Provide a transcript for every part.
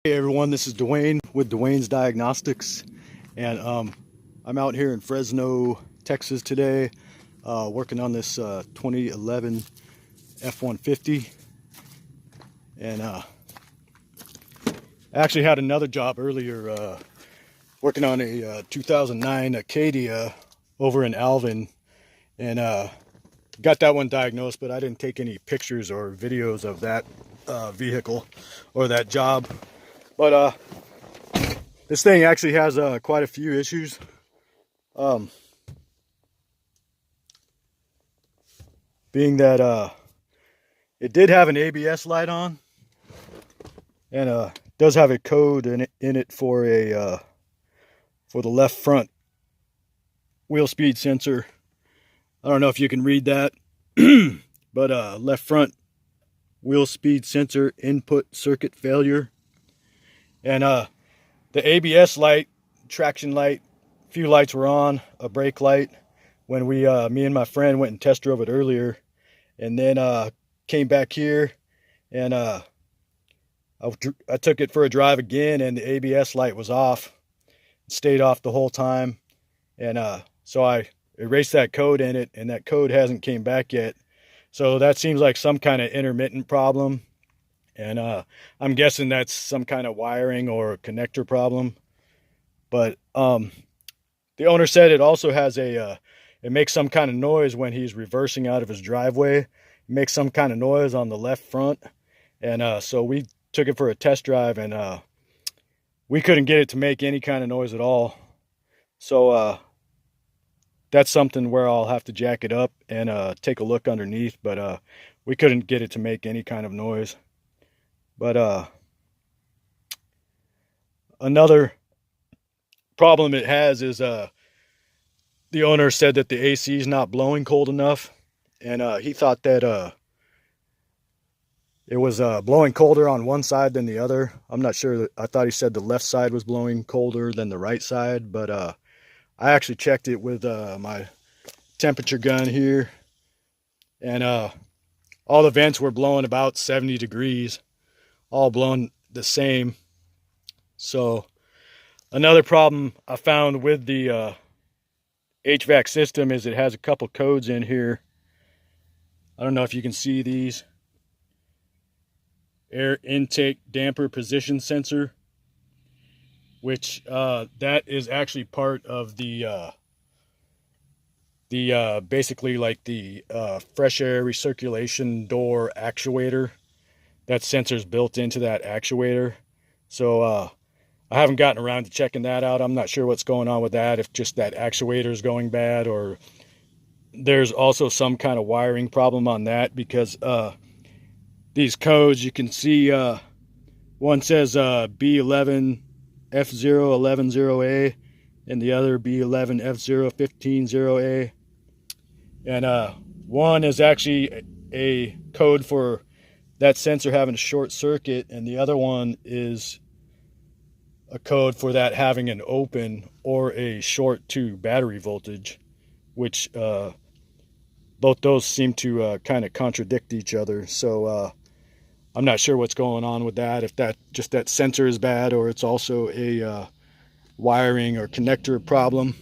Hey everyone, this is Dwayne with Dwayne's Diagnostics, and I'm out here in Fresno, Texas today, working on this 2011 F150, and I actually had another job earlier, working on a 2009 Acadia over in Alvin, and got that one diagnosed, but I didn't take any pictures or videos of that vehicle or that job. But this thing actually has quite a few issues. Being that it did have an ABS light on, and does have a code in it for a for the left front wheel speed sensor. I don't know if you can read that, but left front wheel speed sensor input circuit failure. And the ABS light, traction light, a few lights were on, a brake light, when me and my friend went and test drove it earlier, and then came back here, and I took it for a drive again, and the ABS light was off, stayed off the whole time, and so I erased that code in it, and that code hasn't came back yet. So that seems like some kind of intermittent problem. And I'm guessing that's some kind of wiring or connector problem. But the owner said it also has it makes some kind of noise when he's reversing out of his driveway. It makes some kind of noise on the left front. And so we took it for a test drive, and we couldn't get it to make any kind of noise at all. So that's something where I'll have to jack it up and take a look underneath. But we couldn't get it to make any kind of noise. But another problem it has is the owner said that the AC is not blowing cold enough, and he thought that it was blowing colder on one side than the other. I'm not sure. I thought he said the left side was blowing colder than the right side, but I actually checked it with my temperature gun here, and all the vents were blowing about 70 degrees. All blown the same. So another problem I found with the HVAC system is it has a couple codes in here. I don't know if you can see these. Air intake damper position sensor, which that is actually part of the basically like the fresh air recirculation door actuator. That sensor's built into that actuator. So I haven't gotten around to checking that out. I'm not sure what's going on with that, if just that actuator is going bad, or there's also some kind of wiring problem on that, because these codes, you can see one says B11 F0110A and the other B11 F0150A. And one is actually a code for that sensor having a short circuit, and the other one is a code for that having an open or a short to battery voltage, which both those seem to kind of contradict each other. So I'm not sure what's going on with that, if that just that sensor is bad, or it's also a wiring or connector problem.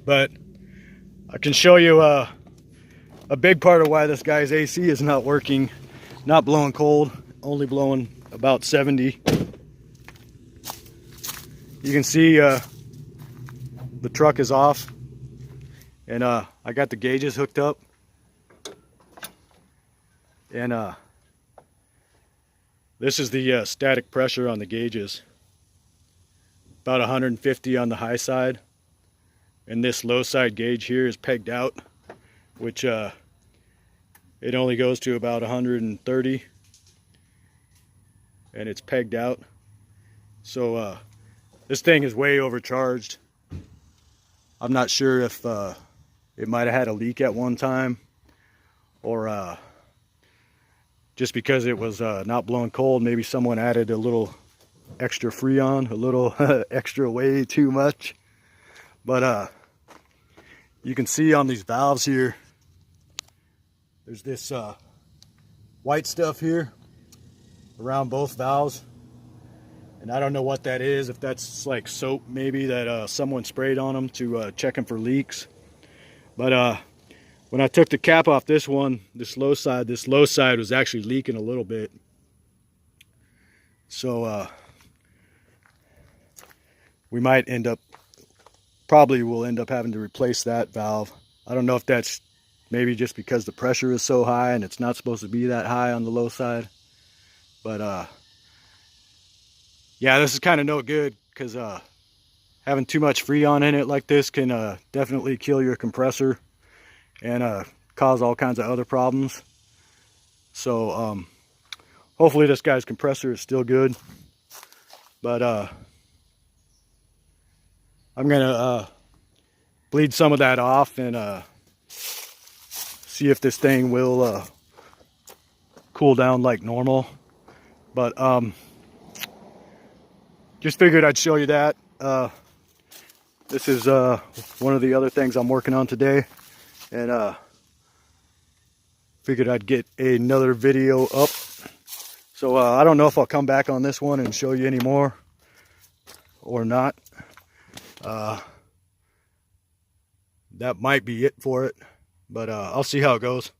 But I can show you a big part of why this guy's AC is not working. Not blowing cold, only blowing about 70. You can see the truck is off, and I got the gauges hooked up, and this is the static pressure on the gauges, about 150 on the high side, and this low side gauge here is pegged out, which it only goes to about 130, and it's pegged out. So this thing is way overcharged. I'm not sure if it might have had a leak at one time, or just because it was not blowing cold, maybe someone added a little extra Freon, a little extra, way too much. But you can see on these valves here, there's this white stuff here around both valves, And I don't know what that is, if that's like soap maybe that someone sprayed on them to check them for leaks. But when I took the cap off this one, this low side was actually leaking a little bit. So we might probably will end up having to replace that valve. I don't know if that's maybe just because the pressure is so high and it's not supposed to be that high on the low side. But yeah, this is kind of no good, because having too much Freon in it like this can definitely kill your compressor and cause all kinds of other problems. So hopefully this guy's compressor is still good. But I'm gonna bleed some of that off and see if this thing will cool down like normal. But just figured I'd show you that. This is one of the other things I'm working on today, and figured I'd get another video up. So I don't know if I'll come back on this one and show you any more or not. That might be it for it, but I'll see how it goes.